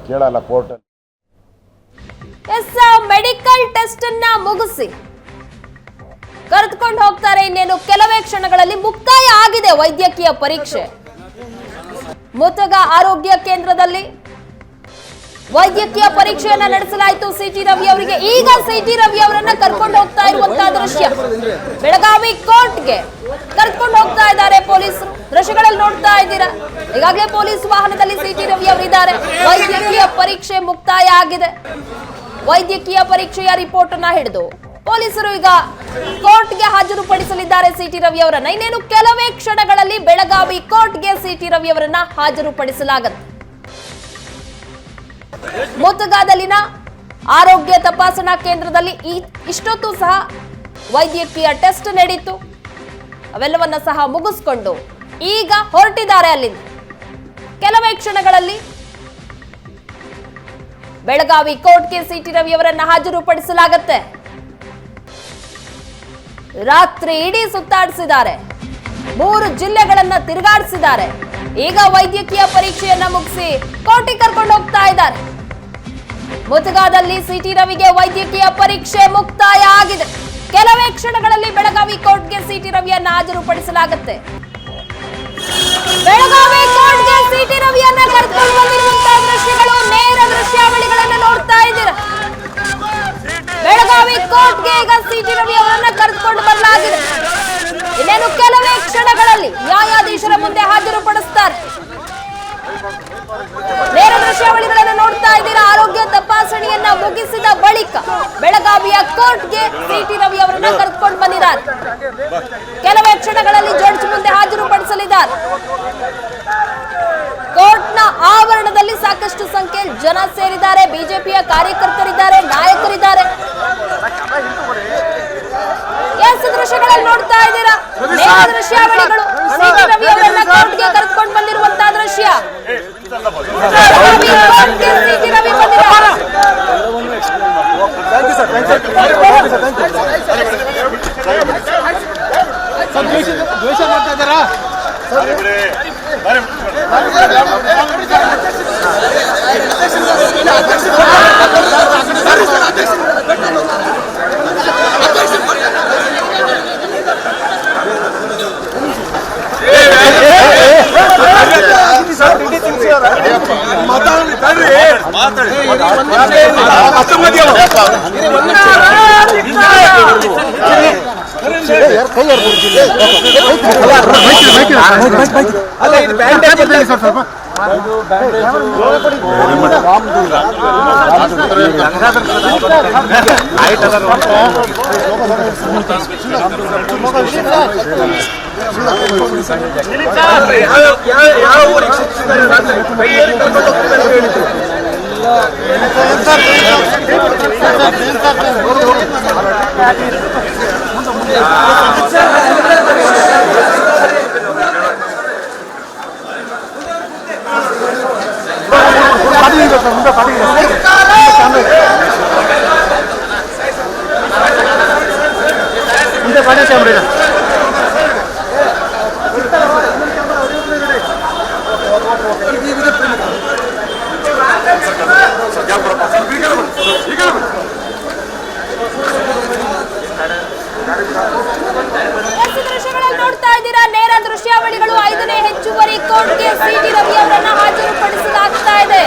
ಕೇಳಲ್ಲ ಕೋರ್ಟಲ್ಲಿ. Medical test ಅನ್ನ ಮುಗಿಸಿ ಕರೆದುಕೊಂಡು ಹೋಗ್ತಾರೆ. ಇನ್ನೇನು ಕೆಲವೇ ಕ್ಷಣಗಳಲ್ಲಿ ಮುಕ್ತಾಯ ಆಗಿದೆ ವೈದ್ಯಕೀಯ ಪರೀಕ್ಷೆ. ಮುತಗ ಆರೋಗ್ಯ ಕೇಂದ್ರದಲ್ಲಿ ವೈದ್ಯಕೀಯ ಪರೀಕ್ಷೆಯನ್ನ ನಡೆಸಲಾಯಿತು ಸಿಟಿ ರವಿ ಅವರಿಗೆ. ಈಗ ಸಿಟಿ ರವಿ ಅವರನ್ನ ಕರ್ಕೊಂಡು ಹೋಗ್ತಾ ಇರುವಂತಹ ದೃಶ್ಯ ಬೆಳಗಾವಿ ಕೋರ್ಟ್ಗೆ ಕರ್ಕೊಂಡು ಹೋಗ್ತಾ ಇದ್ದಾರೆ ಪೊಲೀಸರು. ದೃಶ್ಯಗಳಲ್ಲಿ ನೋಡ್ತಾ ಇದ್ದೀರಾ, ಈಗಾಗಲೇ ಪೊಲೀಸ್ ವಾಹನದಲ್ಲಿ ಸಿಟಿ ರವಿ ಅವರಿದ್ದಾರೆ. ವೈದ್ಯಕೀಯ ಪರೀಕ್ಷೆ ಮುಕ್ತಾಯ ಆಗಿದೆ. ವೈದ್ಯಕೀಯ ಪರೀಕ್ಷೆಯ ರಿಪೋರ್ಟ್ ಅನ್ನ ಹಿಡಿದು ಪೊಲೀಸರು ಈಗ ಕೋರ್ಟ್ಗೆ ಹಾಜರುಪಡಿಸಲಿದ್ದಾರೆ ಸಿಟಿ ರವಿ ಅವರನ್ನ. ಇನ್ನೇನು ಕೆಲವೇ ಕ್ಷಣಗಳಲ್ಲಿ ಬೆಳಗಾವಿ ಕೋರ್ಟ್ಗೆ ಸಿಟಿ ರವಿ ಅವರನ್ನ ಹಾಜರುಪಡಿಸಲಾಗುತ್ತೆ. ಮುತಗಾದಲ್ಲಿನ ಆರೋಗ್ಯ ತಪಾಸಣಾ ಕೇಂದ್ರದಲ್ಲಿ ಇಷ್ಟೊತ್ತು ಸಹ ವೈದ್ಯಕೀಯ ಟೆಸ್ಟ್ ನಡೆಯಿತು. ಅವೆಲ್ಲವನ್ನ ಸಹ ಮುಗಿಸ್ಕೊಂಡು ಈಗ ಹೊರಟಿದ್ದಾರೆ ಅಲ್ಲಿಂದ. ಕೆಲವೇ ಕ್ಷಣಗಳಲ್ಲಿ ಬೆಳಗಾವಿ ಕೋರ್ಟ್ಗೆ ಸಿಟಿ ರವಿ ಅವರನ್ನ ಹಾಜರುಪಡಿಸಲಾಗುತ್ತೆ. ರಾತ್ರಿ ಇಡೀ ಸುತ್ತಾಡಿಸಿದ್ದಾರೆ, 3 ಜಿಲ್ಲೆಗಳನ್ನ ತಿರುಗಾಡಿಸಿದ್ದಾರೆ. ಈಗ ವೈದ್ಯಕೀಯ ಪರೀಕ್ಷೆಯನ್ನ ಮುಗಿಸಿ ಕೋರ್ಟಿಗೆ ಕರ್ಕೊಂಡು ಹೋಗ್ತಾ ಇದ್ದಾರೆ. ಮುತಗಾದಲ್ಲಿ ಸಿಟಿ ರವಿಗೆ ವೈದ್ಯಕೀಯ ಪರೀಕ್ಷೆ ಮುಕ್ತಾಯ ಆಗಿದೆ. ಕೆಲವೇ ಕ್ಷಣಗಳಲ್ಲಿ ಬೆಳಗಾವಿ ಕೋರ್ಟ್ಗೆ ಸಿಟಿ ರವಿಯನ್ನ ಹಾಜರುಪಡಿಸಲಾಗುತ್ತೆ. ಬೆಳಗಾವಿ ಕೋರ್ಟ್ಗೆ ಸಿಟಿ ರವಿಯನ್ನ ಕರ್ಕೊಂಡು ಬಂದಿರುವಂತಹ ದೃಶ್ಯಗಳು, ನೇರ ದೃಶ್ಯಾವಳಿಗಳನ್ನ ನೋಡ್ತಾ ಇದ್ದೀರಾ. ಬೆಳಗಾವಿ ಕೋರ್ಟ್ಗೆ ಈಗ ಸಿಟಿ ರವಿ ಅವರನ್ನ ಕರೆದುಕೊಂಡು ಬರಲಾಗಿದೆ. ಇನ್ನೇನು ಕೆಲವೇ ಕ್ಷಣಗಳಲ್ಲಿ ನ್ಯಾಯಾಧೀಶರ ಮುಂದೆ ಹಾಜರುಪಡಿಸುತ್ತಾರೆ. ನೇರ ದೃಶ್ಯಾವಳಿಗಳನ್ನು ನೋಡ್ತಾ ಇದ್ದೀರಾ. ಆರೋಗ್ಯ ತಪಾಸಣೆಯನ್ನ ಮುಗಿಸಿದ ಬಳಿಕ ಬೆಳಗಾವಿಯ ಕೋರ್ಟ್ಗೆ ಸಿಟಿ ರವಿ ಅವರನ್ನ ಕರೆದುಕೊಂಡು ಬಂದಿದ್ದಾರೆ. ಕೆಲವೇ ಕ್ಷಣಗಳಲ್ಲಿ ಜಡ್ಜ್ ಮುಂದೆ ಹಾಜರುಪಡಿಸಲಿದ್ದಾರೆ. ಕೋರ್ಟ್ನ ಆವರಣದಲ್ಲಿ ಸಾಕಷ್ಟು ಸಂಖ್ಯೆಯಲ್ಲಿ ಜನ ಸೇರಿದ್ದಾರೆ. ಬಿಜೆಪಿಯ ಕಾರ್ಯಕರ್ತರಿದ್ದಾರೆ, ನಾಯಕರಿದ್ದಾರೆ. ದೃಶ್ಯಗಳಲ್ಲಿ ನೋಡ್ತಾ ಇದ್ದೀರಾ, ನೇರ ದೃಶ್ಯಾವಳಿಗಳು. ಸಿಟಿ ರವಿ ಅವರನ್ನ ಕೋರ್ಟ್ಗೆ ಕರೆದುಕೊಂಡು ಬಂದಿರುವಂತಹ ದೃಶ್ಯ. ಸಿಟಿ ರವಿ ಬಂದಿದ್ದಾರೆ. ದ್ವೇಷ ಮಾಡ್ತಾ ಇದ್ದಾರಾ? ನೋಡ್ತಾ ಇದ್ದೀರಾ, ನೇರ ದೃಶ್ಯಾವಳಿಗಳು. 5ನೇ ಹೆಚ್ಚುವರಿ ಕೋರ್ಟ್ಗೆ ಸಿಟಿ ರವಿ ಅವರನ್ನ ಹಾಜರುಪಡಿಸಲಾಗ್ತಾ ಇದೆ.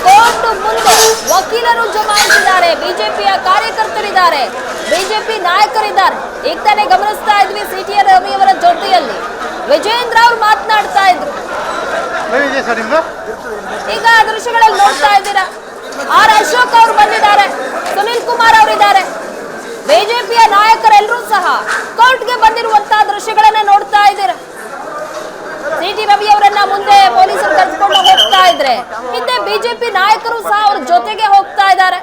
ಕೋರ್ಟ್ ಮುಂದೆ ವಕೀಲರು ಜಮಾಯಿಸಿದ್ದಾರೆ, ಬಿಜೆಪಿಯ ಕಾರ್ಯಕರ್ತರಿದ್ದಾರೆ, ಬಿಜೆಪಿ ನಾಯಕರಿದ್ದಾರೆ. ಈಗ ತಾನೇ ಗಮನಿಸ್ತಾ ಇದ್ವಿ ಸಿಟಿ ರವಿ ಅವರ ಜೊತೆಯಲ್ಲಿ ವಿಜೇಂದ್ರ ಅವರು ಮಾತನಾಡ್ತಾ ಇದ್ರು. ಈಗ ದೃಶ್ಯಗಳಲ್ಲಿ ನೋಡ್ತಾ ಇದ್ದೀರಾ, ಆರ್ ಅಶೋಕ್ ಅವರು ಬಂದಿದ್ದಾರೆ, ಸುನಿಲ್ ಕುಮಾರ್ ಅವರಿದ್ದಾರೆ. ಬಿಜೆಪಿಯ ನಾಯಕರೆಲ್ಲರೂ ಸಹ ಕೋರ್ಟ್ಗೆ ಬಂದಿರುವಂತಹ ದೃಶ್ಯಗಳನ್ನ ನೋಡ್ತಾ ಇದ್ದೀರಾ. ಸಿಟಿ ರವಿ ಅವರನ್ನ ಮುಂದೆ ಪೊಲೀಸರು ಕರೆದುಕೊಂಡು ಹೋಗ್ತಾ ಇದ್ರೆ ಹಿಂದೆ ಬಿಜೆಪಿ ನಾಯಕರು ಸಹ ಅವ್ರ ಜೊತೆಗೆ ಹೋಗ್ತಾ ಇದ್ದಾರೆ.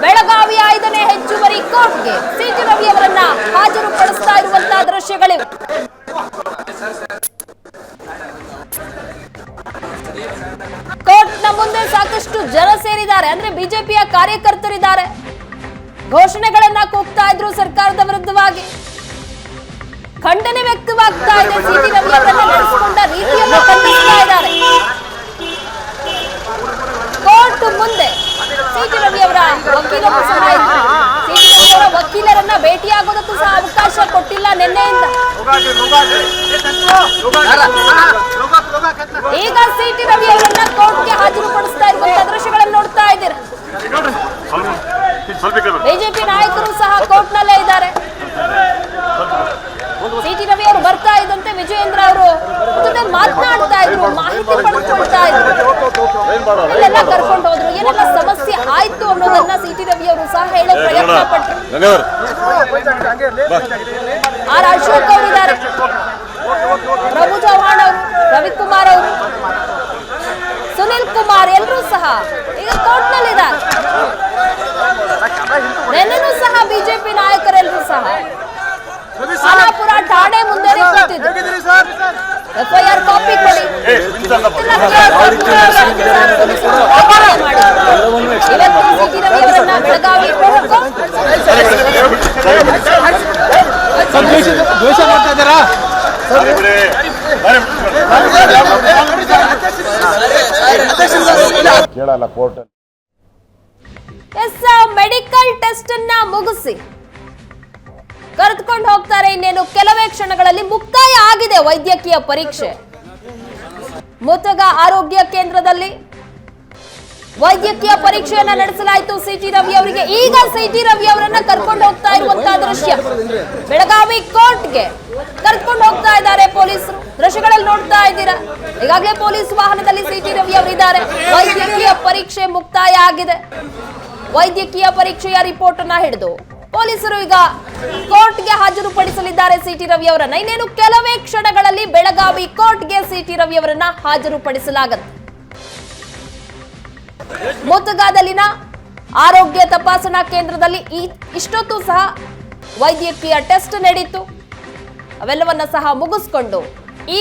ಬೆಳಗಾವಿಯ 5ನೇ ಹೆಚ್ಚುವರಿ ಕೋರ್ಟ್ಗೆ ಸಿಟಿ ರವಿ ಅವರನ್ನ ಹಾಜರುಪಡಿಸ್ತಾ ಇರುವಂತಹ ದೃಶ್ಯಗಳಿವೆ. ಕೋರ್ಟ್ನ ಮುಂದೆ ಸಾಕಷ್ಟು ಜನ ಸೇರಿದ್ದಾರೆ, ಅಂದ್ರೆ ಬಿಜೆಪಿಯ ಕಾರ್ಯಕರ್ತರಿದ್ದಾರೆ. ಘೋಷಣೆಗಳನ್ನ ಕೂಗ್ತಾ ಇದ್ರು ಸರ್ಕಾರದ ವಿರುದ್ಧವಾಗಿ. ಖಂಡನೆ ವ್ಯಕ್ತವಾಗ್ತಾ ಇದೆ. ಸಿಟಿ ರವಿ ಅವರನ್ನ ನಡೆಸಿಕೊಂಡ ರೀತಿಯನ್ನು ಆದೇಶ ಕೊಟ್ಟಿಲ್ಲ ನಿನ್ನೆಯಿಂದ. ಈಗ ಸಿಟಿ ರವಿ ಅವರನ್ನ ಕೋರ್ಟ್ಗೆ ಹಾಜರುಪಡಿಸ್ತಾ ಇರುವಂತಹ ದೃಶ್ಯಗಳನ್ನು ನೋಡ್ತಾ ಇದ್ದೀರಾ. ಬಿಜೆಪಿ ನಾಯಕರು ಸಹ ಕೋರ್ಟ್ನಲ್ಲೇ ಇದ್ದಾರೆ. ಸಿಟಿ ರವಿ ಅವರು ಬರ್ತಾ ಇದ್ದಂತೆ ವಿಜಯೇಂದ್ರ ಅವರು ಜೊತೆ ಮಾತನಾಡ್ತಾ ಇದ್ರು, ಮಾಹಿತಿ ಪಡೆದುಕೊಳ್ತಾ ಇದ್ರು. ಇಲ್ಲೆಲ್ಲ ಕರ್ಕೊಂಡು ಹೋದ್ರು, ಏನೆಲ್ಲ ಸಮಸ್ಯೆ ಆಯ್ತು ಅನ್ನೋದನ್ನ ಸಿಟಿ ರವಿ ಅವರು ಸಹ ಹೇಳೋ ಪ್ರಯತ್ನ ಪಟ್ಟರು. ಆರ್ ಅಶೋಕ್ ಅವರಿದ್ದಾರೆ, ಪ್ರಭು ಚವ್ಹಾಣ್ ಅವರು, ರವಿಕುಮಾರ್ ಅವರು, ಸುನಿಲ್ ಕುಮಾರ್ ಎಲ್ಲರೂ ಸಹ ಈಗ ಕೋರ್ಟ್ನಲ್ಲಿದ್ದಾರೆ. ನೆನ್ನೆನೂ ಸಹ ಬಿಜೆಪಿ ನಾಯಕರೆಲ್ಲರೂ ಸಹ ಖಾನಾಪುರ ಠಾಣೆ ಮುಂದೆ ಕೂತಿದ್ರು. ಎಫ್ಐಆರ್ ಕಾಪಿ ಕೊಡಿ, ಇವತ್ತು ಸಿಟಿ ರವಿ ಅವರನ್ನ ಬೆಳಗಾವಿ ದ್ವೇಷ ಮಾಡ್ತಾ ಇದ್ದಾರಾ? ಕೇಳಲ್ಲ ಕೋರ್ಟ್. ಮೆಡಿಕಲ್ ಟೆಸ್ಟ್ ಅನ್ನ ಮುಗಿಸಿ ಕರೆದುಕೊಂಡು ಹೋಗ್ತಾರೆ. ಇನ್ನೇನು ಕೆಲವೇ ಕ್ಷಣಗಳಲ್ಲಿ ಮುಕ್ತಾಯ ಆಗಿದೆ ವೈದ್ಯಕೀಯ ಪರೀಕ್ಷೆ. ಮುತುಗ ಆರೋಗ್ಯ ಕೇಂದ್ರದಲ್ಲಿ ವೈದ್ಯಕೀಯ ಪರೀಕ್ಷೆಯನ್ನ ನಡೆಸಲಾಯಿತು ಸಿಟಿ ರವಿ ಅವರಿಗೆ. ಈಗ ಸಿಟಿ ರವಿ ಅವರನ್ನ ಕರ್ಕೊಂಡು ಹೋಗ್ತಾ ಇರುವಂತಹ ದೃಶ್ಯ, ಬೆಳಗಾವಿ ಕೋರ್ಟ್ಗೆ ಕರ್ಕೊಂಡು ಹೋಗ್ತಾ ಇದ್ದಾರೆ ಪೊಲೀಸರು. ದೃಶ್ಯಗಳಲ್ಲಿ ನೋಡ್ತಾ ಇದ್ದೀರಾ, ಈಗಾಗಲೇ ಪೊಲೀಸ್ ವಾಹನದಲ್ಲಿ ಸಿಟಿ ರವಿ ಅವರಿದ್ದಾರೆ. ವೈದ್ಯಕೀಯ ಪರೀಕ್ಷೆ ಮುಕ್ತಾಯ ಆಗಿದೆ. ವೈದ್ಯಕೀಯ ಪರೀಕ್ಷೆಯ ರಿಪೋರ್ಟ್ ಅನ್ನ ಹಿಡಿದು ಪೊಲೀಸರು ಈಗ ಕೋರ್ಟ್ಗೆ ಹಾಜರುಪಡಿಸಲಿದ್ದಾರೆ ಸಿಟಿ ರವಿ ಅವರನ್ನ. ಇನ್ನೇನು ಕೆಲವೇ ಕ್ಷಣಗಳಲ್ಲಿ ಬೆಳಗಾವಿ ಕೋರ್ಟ್ಗೆ ಸಿಟಿ ರವಿ ಅವರನ್ನ ಹಾಜರುಪಡಿಸಲಾಗುತ್ತೆ. ಮುತುಗಾದಲ್ಲಿನ ಆರೋಗ್ಯ ತಪಾಸಣಾ ಕೇಂದ್ರದಲ್ಲಿ ಇಷ್ಟೊತ್ತು ಸಹ ವೈದ್ಯಕೀಯ ಟೆಸ್ಟ್ ನಡೆಯಿತು. ಅವೆಲ್ಲವನ್ನ ಸಹ ಮುಗಿಸ್ಕೊಂಡು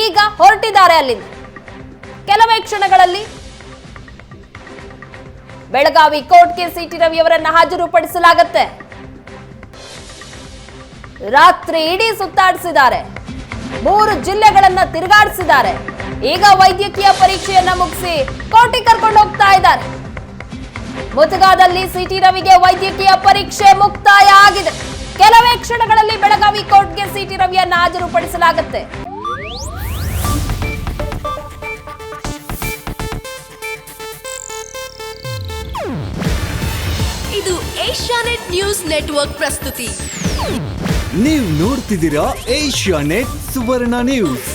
ಈಗ ಹೊರಟಿದ್ದಾರೆ ಅಲ್ಲಿಂದ. ಕೆಲವೇ ಕ್ಷಣಗಳಲ್ಲಿ ಬೆಳಗಾವಿ ಕೋರ್ಟ್ಗೆ ಸಿಟಿ ರವಿ ಅವರನ್ನ ಹಾಜರುಪಡಿಸಲಾಗುತ್ತೆ. ರಾತ್ರಿ ಇಡೀ ಸುತ್ತಾಡಿಸಿದ್ದಾರೆ, 3 ಜಿಲ್ಲೆಗಳನ್ನ ತಿರುಗಾಡಿಸಿದ್ದಾರೆ. ಈಗ ವೈದ್ಯಕೀಯ ಪರೀಕ್ಷೆಯನ್ನ ಮುಗಿಸಿ ಕೋರ್ಟಿಗೆ ಕರ್ಕೊಂಡು ಹೋಗ್ತಾ ಇದ್ದಾರೆ. ಮುತುಗಾದಲ್ಲಿ ಸಿಟಿ ರವಿಗೆ ವೈದ್ಯಕೀಯ ಪರೀಕ್ಷೆ ಮುಕ್ತಾಯ ಆಗಿದೆ. ಕೆಲವೇ ಕ್ಷಣಗಳಲ್ಲಿ ಬೆಳಗಾವಿ ಕೋರ್ಟ್ಗೆ ಸಿಟಿ ರವಿಯನ್ನ ಹಾಜರುಪಡಿಸಲಾಗುತ್ತೆ. ಇದು ಏಷ್ಯಾನೆಟ್ ನ್ಯೂಸ್ ನೆಟ್ವರ್ಕ್ ಪ್ರಸ್ತುತಿ. ನೀವು ನೋಡ್ತಿದ್ದೀರಾ ಏಷ್ಯಾನೆಟ್ ಸುವರ್ಣ ನ್ಯೂಸ್.